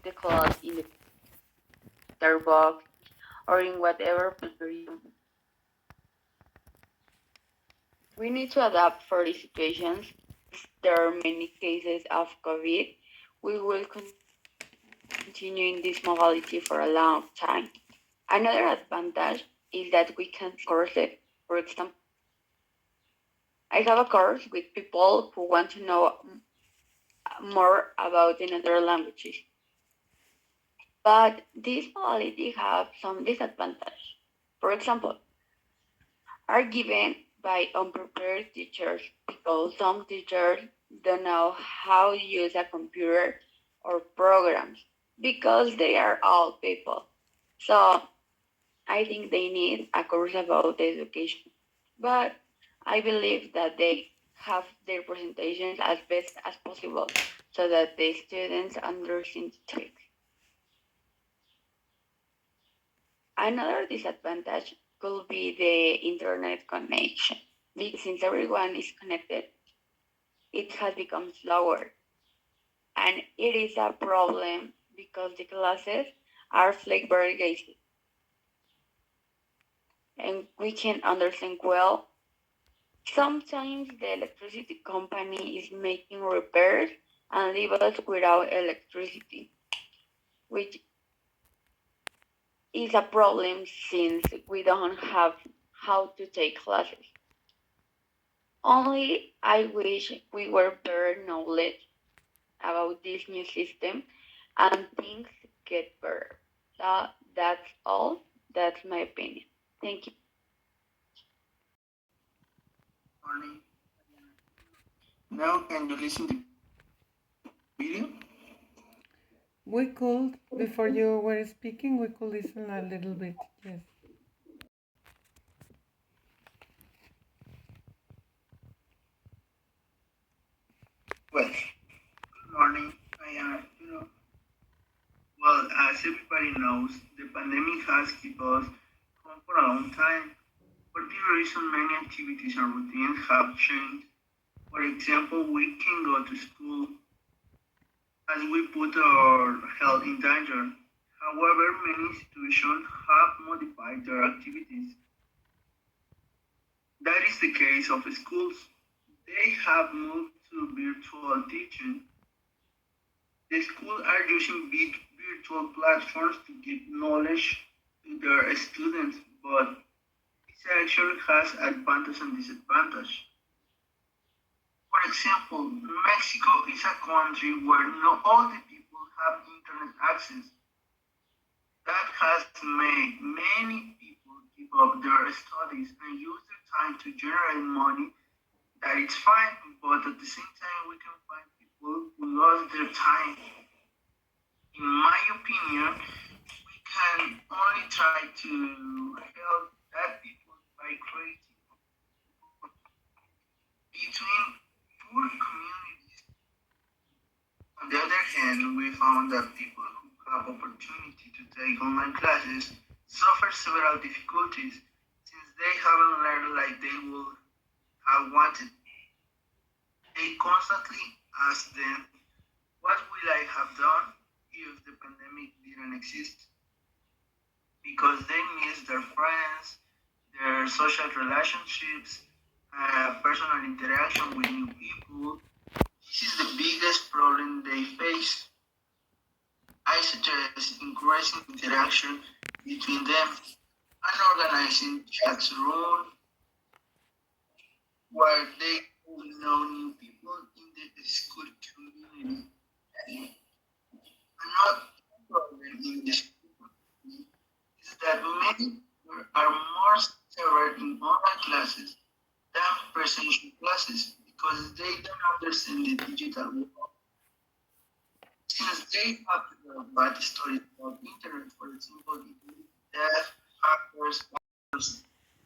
take the class in the Starbucks or in whatever pleasure you. We need to adapt for these situations. There are many cases of COVID. We will continue in this modality for a long time. Another advantage is that we can courses. For example, I have a course with people who want to know more about another languages. But this modality have some disadvantage. For example, are given by unprepared teachers because some teachers don't know how to use a computer or programs because they are old people. So I think they need a course about education. But I believe that they have their presentations as best as possible so that the students understand the text. Another disadvantage could be the internet connection. Because since everyone is connected, it has become slower. And it is a problem because the classes are like very gazy. And we can understand well. Sometimes the electricity company is making repairs and leave us without electricity, which is a problem since we don't have how to take classes. Only I wish we were better knowledge about this new system and things get better. So that's all. That's my opinion. Thank you. Morning. Now can you listen to video? We could, before you were speaking, we could listen a little bit, yes. Well, good morning. Well, as everybody knows, the pandemic has kept us home for a long time. For this reason, many activities and routines have changed. For example, we can go to school as we put our health in danger. However, many institutions have modified their activities. That is the case of schools. They have moved to virtual teaching. The schools are using big virtual platforms to give knowledge to their students, but this actually has advantage and disadvantage. For example, Mexico is a country where not all the people have internet access. That has made many people give up their studies and use their time to generate money. That is fine, but at the same time, we can find people who lost their time. In my opinion, we can only try to help that people by creating between poor communities. On the other hand, we found that people who have opportunity to take online classes suffer several difficulties since they haven't learned like they would have wanted. They constantly ask them, what will I have done if the pandemic didn't exist? Because they miss their friends, their social relationships, personal interaction with new people. This is the biggest problem they face. I suggest increasing interaction between them and organizing chat rooms where they will know new people in the school community. Another problem in the school is that many are more severe in online classes than presential classes because they don't understand the digital world. Since they have developed bad stories about internet, for example, death, hackers,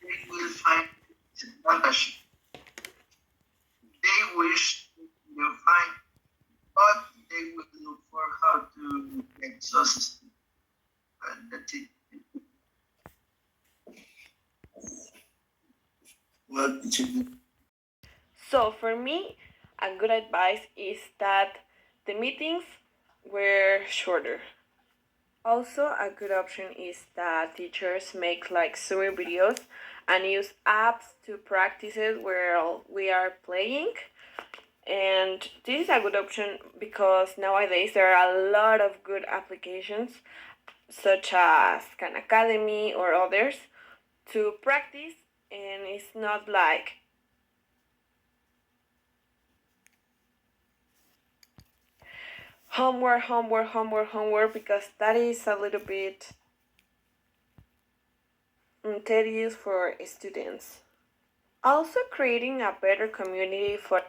they will find disadvantage. They wish they will find, but they will look for how to get sources. That's it. Well, teacher. So for me, a good advice is that the meetings were shorter. Also, a good option is that teachers make like story videos and use apps to practice it while we are playing. And this is a good option because nowadays there are a lot of good applications such as Khan Academy or others to practice, and it's not like homework because that is a little bit tedious for students. Also, creating a better community for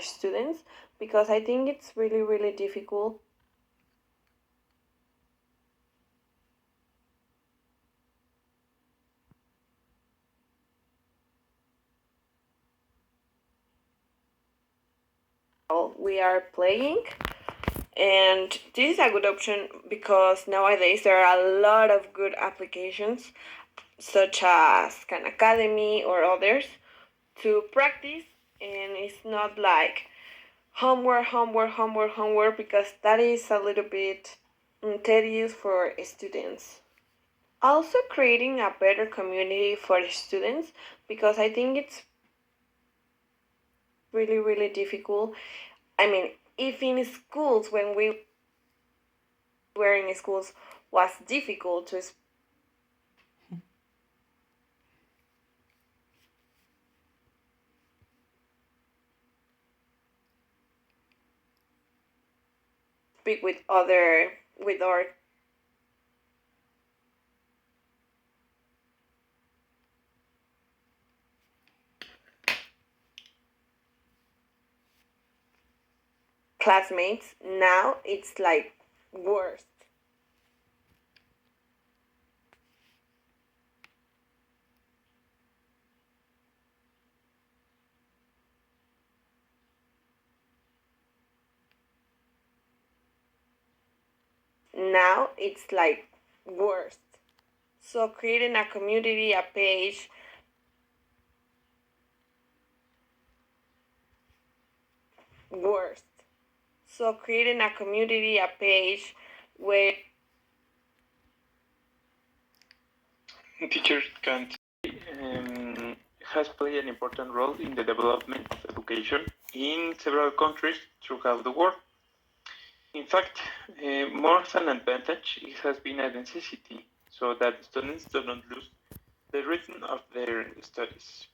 students because I think it's really difficult while we are playing. And this is a good option because nowadays there are a lot of good applications such as Khan Academy or others to practice, and it's not like homework because that is a little bit tedious for students. Also, creating a better community for students because I think it's really difficult. I mean, if in schools when we were in schools was difficult to speak with our classmates, now it's like worse. Now it's like worse. So creating a community, a page, worse. So creating a community, a page where teachers can has played an important role in the development of education in several countries throughout the world. In fact, more than an advantage, it has been a necessity so that students do not lose the rhythm of their studies.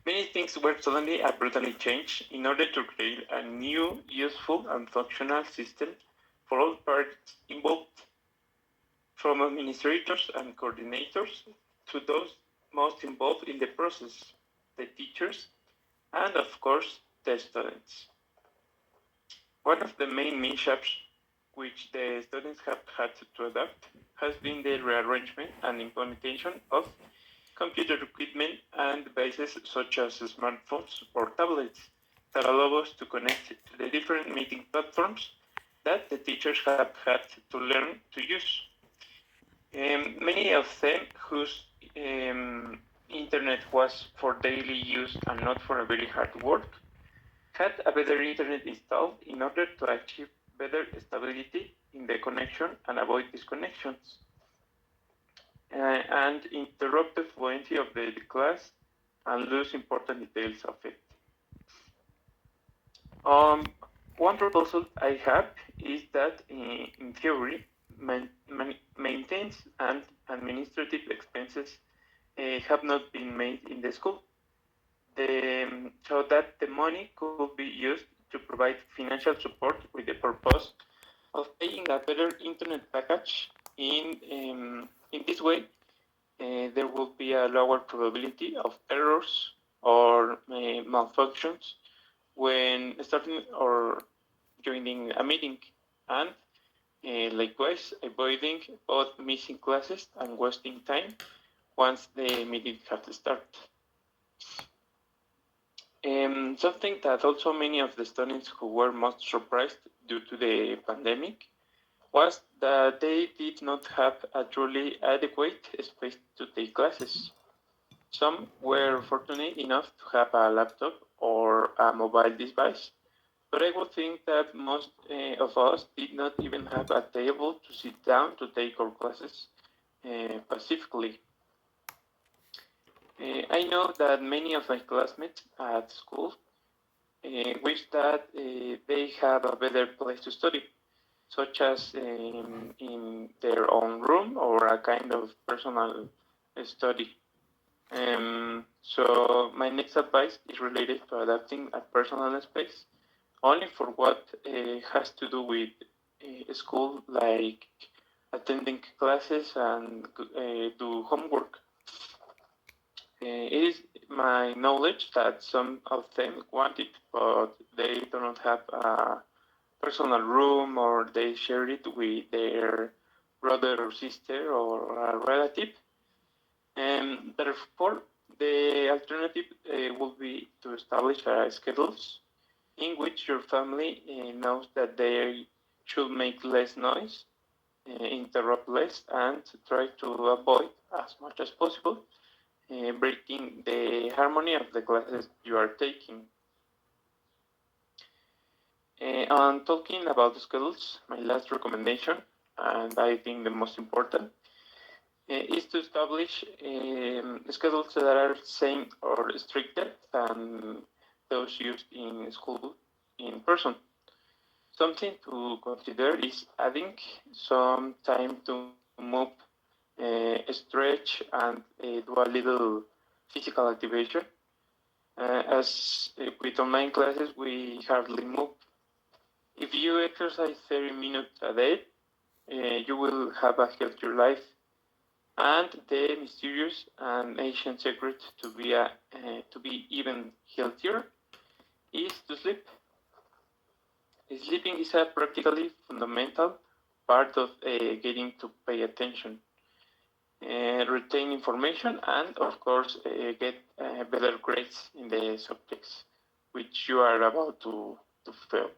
Many things were suddenly abruptly changed in order to create a new, useful, and functional system for all parties involved, from administrators and coordinators to those most involved in the process, the teachers, and of course, the students. One of the main mishaps which the students have had to adapt has been the rearrangement and implementation of computer equipment and devices such as smartphones or tablets that allow us to connect to the different meeting platforms that the teachers have had to learn to use. Many of them whose internet was for daily use and not for a very hard work had a better internet installed in order to achieve better stability in the connection and avoid disconnections and interrupt the fluency of the class and lose important details of it. Um, One proposal I have is that in theory, maintenance and administrative expenses have not been made in the school. So that the money could be used to provide financial support with the purpose of paying a better internet package. In this way, there will be a lower probability of errors or malfunctions when starting or joining a meeting, and likewise avoiding both missing classes and wasting time once the meeting has started. Something that also many of the students who were most surprised due to the pandemic was that they did not have a truly adequate space to take classes. Some were fortunate enough to have a laptop or a mobile device, but I would think that most of us did not even have a table to sit down to take our classes pacifically. I know that many of my classmates at school wish that they have a better place to study, such as in their own room or a kind of personal study. So my next advice is related to adapting a personal space only for what has to do with school, like attending classes and do homework. It is my knowledge that some of them want it, but they do not have a personal room or they share it with their brother or sister or a relative. And therefore, the alternative will be to establish schedules in which your family knows that they should make less noise, interrupt less, and try to avoid as much as possible breaking the harmony of the classes you are taking. On talking about the schedules, my last recommendation, and I think the most important, is to establish schedules that are same or stricter than those used in school in person. Something to consider is adding some time to move, stretch, and do a little physical activation. As with online classes, we hardly move. If you exercise 30 minutes a day, you will have a healthier life. And the mysterious and ancient secret to be even healthier is to sleep. Sleeping is a practically fundamental part of getting to pay attention, retain information, and of course get better grades in the subjects which you are about to fail.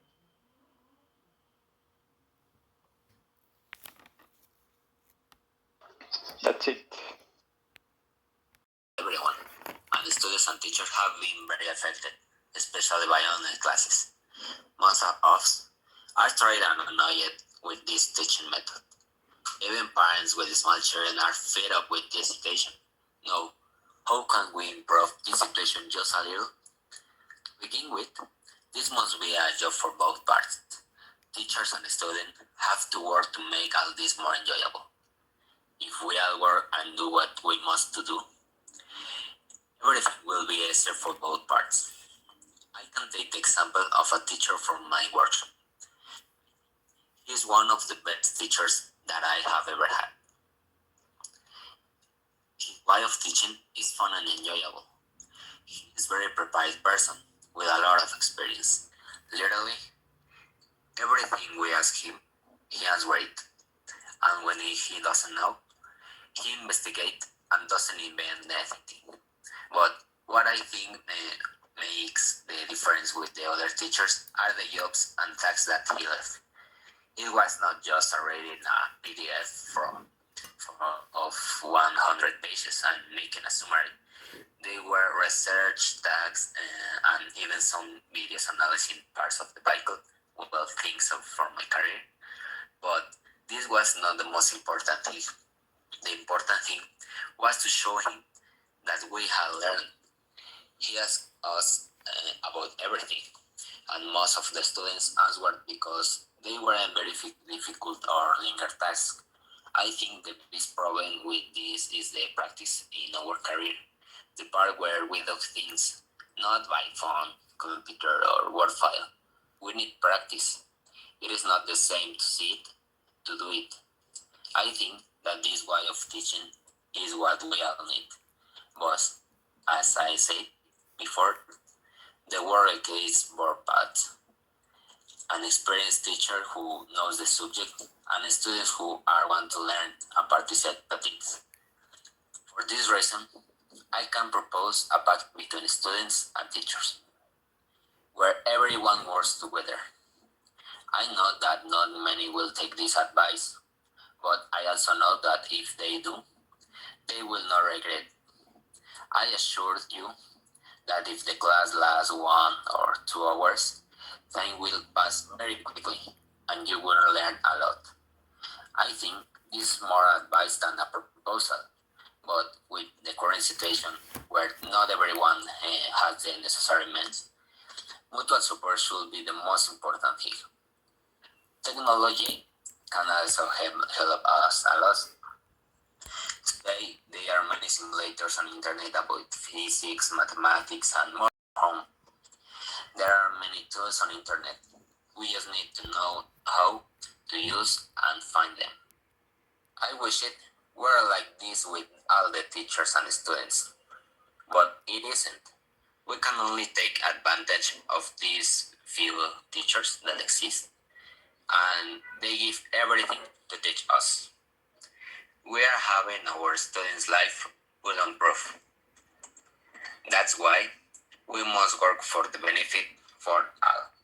That's it. Everyone, and the students and teachers have been very affected, especially by online classes. Most of us are tired and annoyed with this teaching method. Even parents with small children are fed up with this situation. No, how can we improve this situation just a little? To begin with, this must be a job for both parties. Teachers and students have to work to make all this more enjoyable. If we all work and do what we must to do, everything will be easier for both parts. I can take the example of a teacher from my workshop. He is one of the best teachers that I have ever had. His way of teaching is fun and enjoyable. He is a very prepared person with a lot of experience. Literally, everything we ask him, he answers it. And when he doesn't know, he investigates and doesn't invent anything. But what I think makes the difference with the other teachers are the jobs and tasks that he left. It was not just reading a PDF of 100 pages and making a summary. They were research tasks and even some videos analyzing parts of the Bible, well, things for my career. But this was not the most important thing. The important thing was to show him that we had learned. He asked us about everything, and most of the students answered because they were very difficult or linear tasks. I think the biggest problem with this is the practice in our career, the part where we do things not by phone, computer, or Word file. We need practice. It is not the same to see it, to do it. I think that this way of teaching is what we all need. But as I said before, the work is both paths. An experienced teacher who knows the subject and students who are want to learn and participate. For this reason, I can propose a pact between students and teachers. where everyone works together. I know that not many will take this advice, but I also know that if they do, they will not regret. I assure you that if the class lasts 1 or 2 hours, time will pass very quickly and you will learn a lot. I think this is more advice than a proposal, but with the current situation where not everyone has the necessary means, mutual support should be the most important thing. Technology can also help us a lot. Today, there are many simulators on internet about physics, mathematics, and more. There are many tools on internet. We just need to know how to use and find them. I wish it were like this with all the teachers and students, but it isn't. We can only take advantage of these few teachers that exist, and they give everything to teach us. We are having our students' life bulletproof. That's why we must work for the benefit for all.